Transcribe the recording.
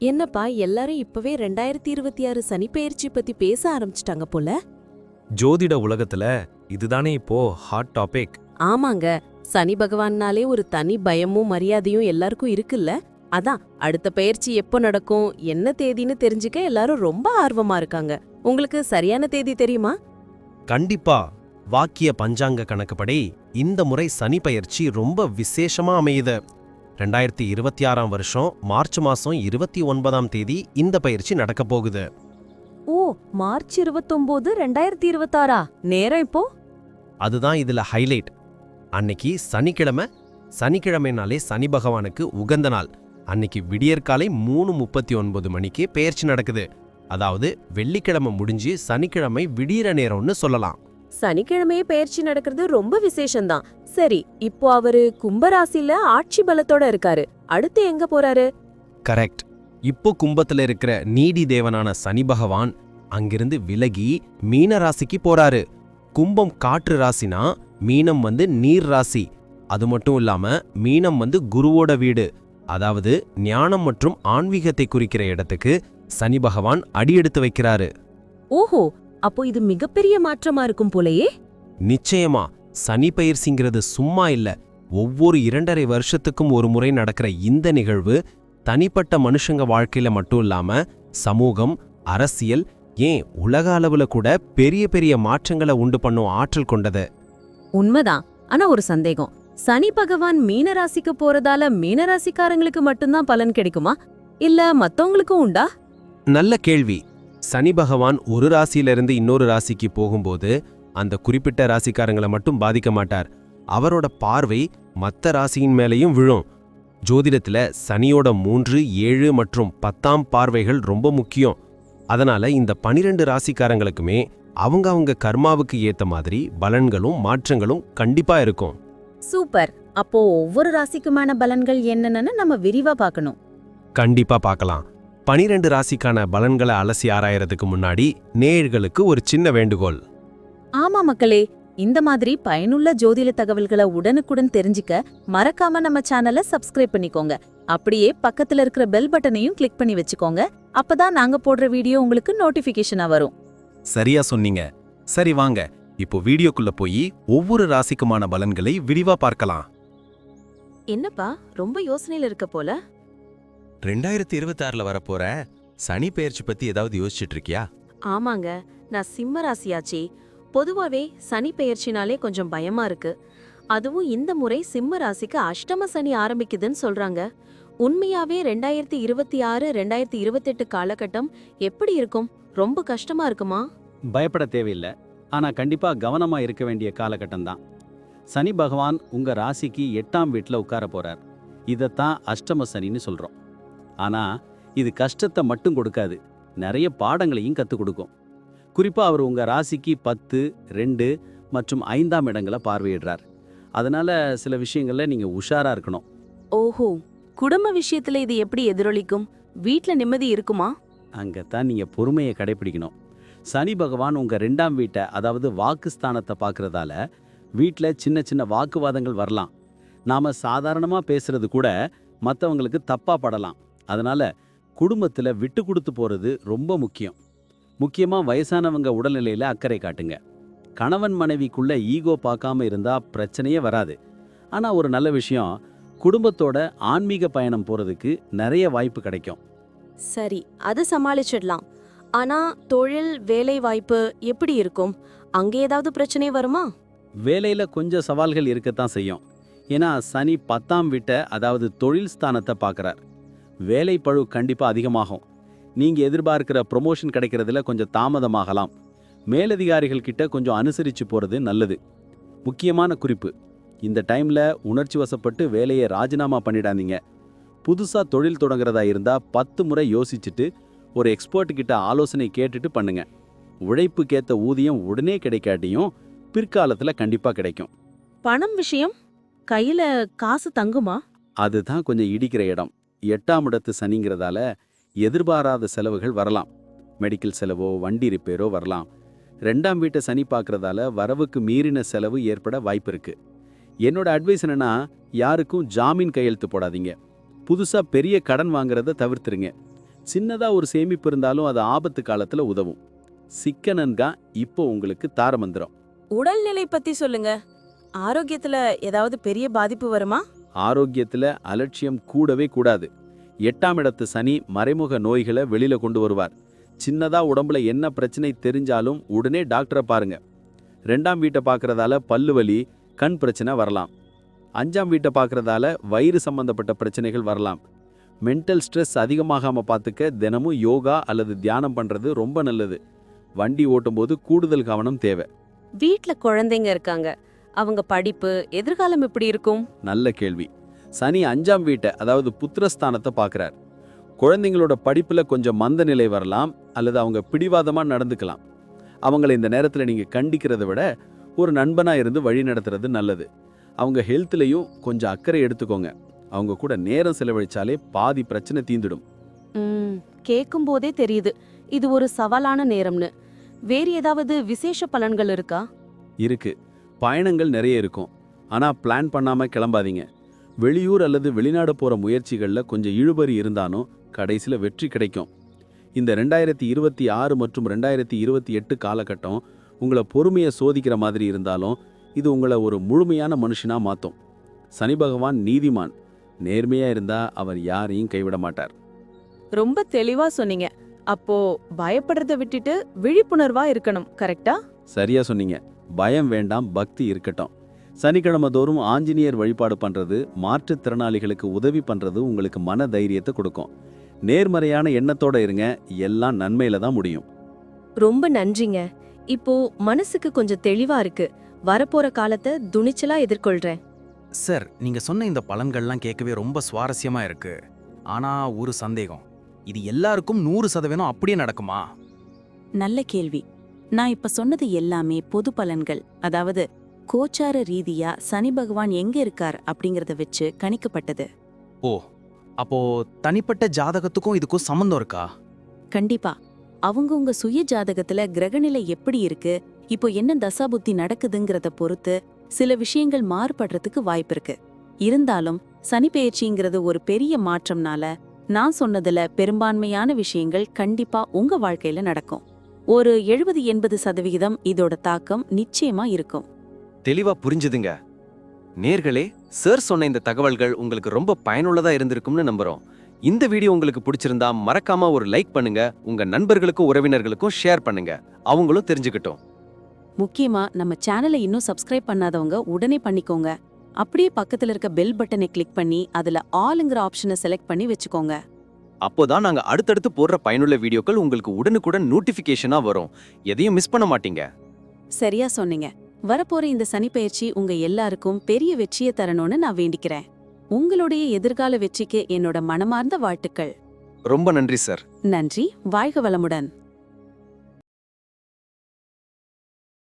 என்னப்பா எல்லாரும் இப்பவே 2026 சனிப்பெயர்ச்சி பத்தி பேச ஆரம்பிச்சிட்டாங்க போல. ஜோதிட உலகத்துல இதுதானே இப்போ ஹாட் டாபிக். ஆமாங்க, சனி பகவான்னாலே ஒரு தனி பயமும் மரியாதையும் எல்லாருக்கும் இருக்குல்ல. அதான் அடுத்த பெயர்ச்சி எப்போ நடக்கும், என்ன தேதின்னு தெரிஞ்சுக்க எல்லாரும் ரொம்ப ஆர்வமா இருக்காங்க. உங்களுக்கு சரியான தேதி தெரியுமா? கண்டிப்பா. வாக்கிய பஞ்சாங்க கணக்குப்படி இந்த முறை சனி பயிற்சி ரொம்ப விசேஷமா அமையுது. 2026ஆம் வருஷம் மார்ச் மாசம் 29ஆம் தேதி இந்த பயிற்சி நடக்க போகுது. ஓ, மார்ச் 29, 2026. நேரம் இப்போ? அதுதான் இதுல ஹைலைட். அன்னைக்கு சனிக்கிழமைனாலே சனி பகவானுக்கு உகந்த நாள். அன்னைக்கு விடியற்காலை 3:39 மணிக்கு பெயர்ச்சி நடக்குது. அதாவது வெள்ளிக்கிழமை முடிஞ்சு சனிக்கிழமை விடியற நேரம்னு சொல்லலாம். சனிக்கிழமையே பெயர்ச்சி நடக்கிறது ரொம்ப விசேஷம்தான். சரி, இப்போ அவரு கும்பராசில ஆட்சி பலத்தோட இருக்காரு. அடுத்து எங்க போறாரு? கரெக்ட். இப்போ கும்பத்துல இருக்கிற நீதி தேவனான சனி பகவான் அங்கிருந்து விலகி மீன ராசிக்கு போறாரு. கும்பம் காற்று ராசினா மீனம் நீர் ராசி. அது மட்டும் இல்லாம மீனம் குருவோட வீடு. அதாவது ஞானம் மற்றும் ஆன்மீகத்தை குறிக்கிற இடத்துக்கு சனி பகவான் அடியெடுத்து வைக்கிறாரு. ஓஹோ, அப்போ இது மிகப்பெரிய மாற்றமா இருக்கும் போலயே. நிச்சயமா. சனி பயிற்சிங்கிறது சும்மா இல்ல. ஒவ்வொரு 2.5 வருஷத்துக்கும் ஒரு முறை நடக்கிற இந்த நிகழ்வு தனிப்பட்ட மனுஷங்க வாழ்க்கையில மட்டும் இல்லாம சமூகம், அரசியல், ஏன் உலக அளவுல கூட பெரிய பெரிய மாற்றங்களை உண்டு பண்ணும் ஆற்றல் கொண்டது. உண்மைதான். ஆனா ஒரு சந்தேகம், சனி பகவான் மீனராசிக்கு போறதால மீனராசிக்காரங்களுக்கு மட்டும்தான் பலன் கிடைக்குமா, இல்ல மத்தவங்களுக்கும் உண்டா? நல்ல கேள்வி. சனி பகவான் ஒரு ராசியிலிருந்து இன்னொரு ராசிக்கு போகும்போது அந்த குறிப்பிட்ட ராசிக்காரங்களை மட்டும் பாதிக்க மாட்டார். அவரோட பார்வை மற்ற ராசியின் மேலேயும் விழும். ஜோதிடத்துல சனியோட 3, 7 மற்றும் 10ஆம் பார்வைகள் ரொம்ப முக்கியம். அதனால இந்த 12 ராசிக்காரங்களுக்குமே அவங்க கர்மாவுக்கு ஏத்த மாதிரி பலன்களும் மாற்றங்களும் கண்டிப்பா இருக்கும். சூப்பர். அப்போ ஒவ்வொரு ராசிக்குமான பலன்கள் என்னன்னு நம்ம விரிவா பார்க்கணும். கண்டிப்பா பார்க்கலாம். 12 ராசிக்கான பலன்களை அலசி ஆராயறதுக்கு முன்னாடி நேயர்களுக்கு ஒரு சின்ன வேண்டுகோள். ஆமா மக்களே, இந்த மாதிரி பயனுள்ள ஜோதிட தகவல்களை உடனுக்குடன் தெரிஞ்சுக்க மறக்காம நம்ம சேனலை சப்ஸ்கிரைப் பண்ணிக்கோங்க. அப்படியே பக்கத்துல இருக்கிற பெல் பட்டனையும் கிளிக் பண்ணி வச்சுக்கோங்க. அப்பதான் நாங்க போடுற வீடியோ உங்களுக்கு நோட்டிபிகேஷனா வரும். சரியா சொன்னீங்க. சரி வாங்க, இப்போ வீடியோக்குள்ள போய் ஒவ்வொரு ராசிக்குமான பலன்களை விரிவா பார்க்கலாம். என்னப்பா ரொம்ப யோசனையில இருக்க போல. 2026ல வரப்போற சனி பெயர்ச்சி பத்தி ஏதாவது யோசிச்சுட்டு இருக்கியா? ஆமாங்க, நான் சிம்ம ராசியாச்சி. பொதுவாவே சனி பெயர்ச்சினாலே கொஞ்சம் பயமா இருக்கு. அதுவும் இந்த முறை சிம்ம ராசிக்கு அஷ்டம சனி ஆரம்பிக்குதுன்னு சொல்றாங்க. உண்மையாவே 2026, 2028 காலகட்டம் எப்படி இருக்கும்? ரொம்ப கஷ்டமா இருக்குமா? பயப்பட தேவையில்லை. ஆனா கண்டிப்பா கவனமா இருக்க வேண்டிய காலகட்டம் தான். சனி பகவான் உங்க ராசிக்கு 8ஆம் வீட்டில் உட்கார போறார். இதைத்தான் அஷ்டம சனின்னு சொல்றோம். ஆனா இது கஷ்டத்தை மட்டும் கொடுக்காது, நிறைய பாடங்களையும் கற்றுக் கொடுக்கும். குறிப்பா அவர் உங்க ராசிக்கு 10, 2 மற்றும் 5ஆம் இடங்களை பார்வையிடுறார். அதனால சில விஷயங்கள்ல நீங்க உஷாரா இருக்கணும். ஓஹோ, குடும்ப விஷயத்துல இது எப்படி எதிரொலிக்கும்? வீட்ல நிம்மதி இருக்குமா? அங்கத்தான் நீங்க பொறுமையை கடைபிடிக்கணும். சனி பகவான் உங்க 2ஆம் வீட்டை, அதாவது வாக்குஸ்தானத்தை பார்க்கறதால வீட்டில் சின்ன சின்ன வாக்குவாதங்கள் வரலாம். நாம சாதாரணமா பேசுறது கூட மற்றவங்களுக்கு தப்பா படலாம். அதனால குடும்பத்துல விட்டு கொடுத்து போறது ரொம்ப முக்கியம். முக்கியமா வயசானவங்க உடல்நிலையில அக்கறை காட்டுங்க. கணவன் மனைவிக்குள்ள ஈகோ பார்க்காம இருந்தா பிரச்சனையே வராது. ஆனா ஒரு நல்ல விஷயம், குடும்பத்தோட ஆன்மீக பயணம் போறதுக்கு நிறைய வாய்ப்பு கிடைக்கும். சரி, அதை சமாளிச்சிடலாம். ஆனா தொழில், வேலை வாய்ப்பு எப்படி இருக்கும்? அங்கே ஏதாவது பிரச்சனை வருமா? வேலையில கொஞ்சம் சவால்கள் இருக்கத்தான் செய்யும். ஏன்னா சனி 10ஆம் வீட்டை, அதாவது தொழில் ஸ்தானத்தை பார்க்கறார். வேலை பழு கண்டிப்பா அதிகமாகும். நீங்க எதிர்பார்க்கிற ப்ரொமோஷன் கிடைக்கிறதுல கொஞ்சம் தாமதமாகலாம். மேலதிகாரிகள் கிட்ட கொஞ்சம் அனுசரிச்சு போறது நல்லது. முக்கியமான குறிப்பு, இந்த டைம்ல உணர்ச்சி வசப்பட்டு வேலையை ராஜினாமா பண்ணிடாதீங்க. புதுசா தொழில் தொடங்குறதா இருந்தா 10 முறை யோசிச்சுட்டு ஒரு எக்ஸ்பர்ட் கிட்ட ஆலோசனை கேட்டுட்டு பண்ணுங்க. உழைப்புக்கேத்த ஊதியம் உடனே கிடைக்காட்டியும் பிற்காலத்துல கண்டிப்பா கிடைக்கும். பணம் விஷயம், கையில காசு தங்குமா? அதுதான் கொஞ்சம் இடிக்கிற இடம். 8ஆம் இடத்து சனிங்கிறதால எதிர்பாராத செலவுகள் வரலாம். மெடிக்கல் செலவோ வண்டி ரிப்பேரோ வரலாம். 2ஆம் வீட்டை சனி பார்க்கறதால வரவுக்கு மீறின செலவு ஏற்பட வாய்ப்பு இருக்கு. என்னோட அட்வைஸ் என்னன்னா, யாருக்கும் ஜாமீன் கையெழுத்து போடாதீங்க. புதுசா பெரிய கடன் வாங்குறத தவிர்த்துருங்க. சின்னதா ஒரு சேமிப்பு இருந்தாலும் அது ஆபத்து காலத்துல உதவும். சிக்கனன்கா இப்போ உங்களுக்கு தாரமந்திரம். உடல்நிலை பத்தி சொல்லுங்க. ஆரோக்கியத்துல ஏதாவது பெரிய பாதிப்பு வருமா? ஆரோக்கியத்துல அலட்சியம் கூடவே கூடாது. 8ஆம் இடத்து சனி மறைமுக நோய்களை வெளியில கொண்டு வருவார். சின்னதா உடம்புல என்ன பிரச்சனை தெரிஞ்சாலும் உடனே டாக்டரை பாருங்க. 2ஆம் வீட்டை பார்க்கறதால பல்லு வலி, கண் பிரச்சனை வரலாம். 5ஆம் வீட்டை பார்க்கறதால வயிறு சம்பந்தப்பட்ட பிரச்சனைகள் வரலாம். மென்டல் ஸ்ட்ரெஸ் அதிகமாகாம பார்த்துக்க தினமும் யோகா அல்லது தியானம் பண்றது ரொம்ப நல்லது. வண்டி ஓட்டும்போது கூடுதல் கவனம் தேவை. வீட்ல குழந்தைங்க இருக்காங்க, அவங்க படிப்பு எதிர்காலம் எப்படி இருக்கும்? நல்ல கேள்வி. சனி 5ஆம் வீட்டை அதாவது புத்திரஸ்தானத்தை பார்க்கறார். குழந்தைங்களோட படிப்புல கொஞ்சம் மந்த நிலை வரலாம் அல்லது அவங்க பிடிவாதமா நடந்துக்கலாம். அவங்கள இந்த நேரத்துல நீங்க கண்டிக்கிறத விட ஒரு நண்பனா இருந்து வழி நடத்துறது நல்லது. அவங்க ஹெல்த்லயும் கொஞ்சம் அக்கறை எடுத்துக்கோங்க. அவங்க கூட நேரம் செலவழிச்சாலே பாதி பிரச்சனை தீந்துடும். கேட்கும் போதே தெரியுது இது ஒரு சவாலான நேரம்னு. வேறு ஏதாவது விசேஷ பலன்கள் இருக்கா? இருக்கு. பயணங்கள் நிறைய இருக்கும். ஆனா பிளான் பண்ணாம கிளம்பாதீங்க. வெளியூர் அல்லது வெளிநாடு போற முயற்சிகள்ல கொஞ்சம் இழுபறி இருந்தாலும் கடைசியில வெற்றி கிடைக்கும். இந்த 2026 மற்றும் 2028 காலகட்டம் உங்களை பொறுமையை சோதிக்கிற மாதிரி இருந்தாலும் இது உங்களை ஒரு முழுமையான மனுஷனா மாத்தும். சனி பகவான் நீதிமான். நேர்மையா இருந்தா அவர் யாரையும் கைவிட மாட்டார். ரொம்ப தெளிவா சொன்னீங்க. அப்போ பயப்படுறத விட்டுட்டு விழிப்புணர்வா இருக்கணும், கரெக்டா? சரியா சொன்னீங்க. பயம் வேண்டாம், பக்தி இருக்கட்டும். சனிக்கிழமை தோறும் ஆஞ்சநேயர் வழிபாடு பண்றது, மாற்றுத்திறனாளிகளுக்கு உதவி பண்றது உங்களுக்கு மன தைரியத்தை கொடுக்கும். நேர்மறையான எண்ணத்தோட இருங்க, எல்லாம் நன்மையில தான் முடியும். ரொம்ப நன்றிங்க. இப்போ மனசுக்கு கொஞ்சம் தெளிவா இருக்கு. வரப்போற காலத்தை துணிச்சலா எதிர்கொள்றேன். சார், நீங்க சொன்ன இந்த பலன்கள்லாம் கேட்கவே ரொம்ப சுவாரஸ்யமா இருக்கு. ஆனா ஒரு சந்தேகம், இது எல்லாருக்கும் 100% அப்படியே நடக்குமா? நல்ல கேள்வி. நான் இப்ப சொன்னது எல்லாமே பொது பலன்கள். அதாவது கோச்சார ரீதியா சனி பகவான் எங்க இருக்கார் அப்படிங்கறத வச்சு கணிக்கப்பட்டது. ஓ, அப்போ தனிப்பட்ட ஜாதகத்துக்கும் இதுக்கும் சம்மந்தம் இருக்கா? கண்டிப்பா. அவங்கவங்க சுய ஜாதகத்துல கிரகநிலை எப்படி இருக்கு, இப்போ என்ன தசாபுத்தி நடக்குதுங்கிறத பொறுத்து சில விஷயங்கள் மாறுபடுறதுக்கு வாய்ப்பு இருக்கு. இருந்தாலும் சனி பெயர்ச்சிங்கிறது ஒரு பெரிய மாற்றம்னால நான் சொன்னதுல பெரும்பான்மையான விஷயங்கள் கண்டிப்பா உங்க வாழ்க்கையில நடக்கும். ஒரு 70-80% இதோட தாக்கம் நிச்சயமா இருக்கும். தெளிவா புரிஞ்சுதுங்க. நேர்களே, சார் சொன்ன இந்த தகவல்கள் உங்களுக்கு ரொம்ப பயனுள்ளதா இருந்திருக்கும்னு நம்புறோம். இந்த வீடியோ உங்களுக்கு பிடிச்சிருந்தா மறக்காம ஒரு லைக் பண்ணுங்க. உங்க நண்பர்களுக்கும் உறவினர்களுக்கும் ஷேர் பண்ணுங்க. அவங்களும் தெரிஞ்சுக்கிட்டோம். முக்கியமா நம்ம சேனலை இன்னும் சப்ஸ்கிரைப் பண்ணாதவங்க உடனே பண்ணிக்கோங்க. அப்படியே பக்கத்துல இருக்க பெல் பட்டனை கிளிக் பண்ணி அதுல ஆல்ங்கிற ஆப்ஷனை செலக்ட் பண்ணி வச்சுக்கோங்க. அப்போதான் நாங்க அடுத்தடுத்து போடுற பயனுள்ள வீடியோக்கள் உங்களுக்கு உடனுக்குடன் நோட்டிபிகேஷனா வரும். எதையும் மிஸ் பண்ண மாட்டீங்க. சரியா சொன்னீங்க. வரப்போற இந்த சனிப்பெயர்ச்சி உங்க எல்லாருக்கும் பெரிய வெற்றியை தரணும்னு நான் வேண்டிக்கிறேன். உங்களுடைய எதிர்கால வெற்றிக்கு என்னோட மனமார்ந்த வாழ்த்துக்கள். ரொம்ப நன்றி சார். நன்றி. வாழ்க வளமுடன்.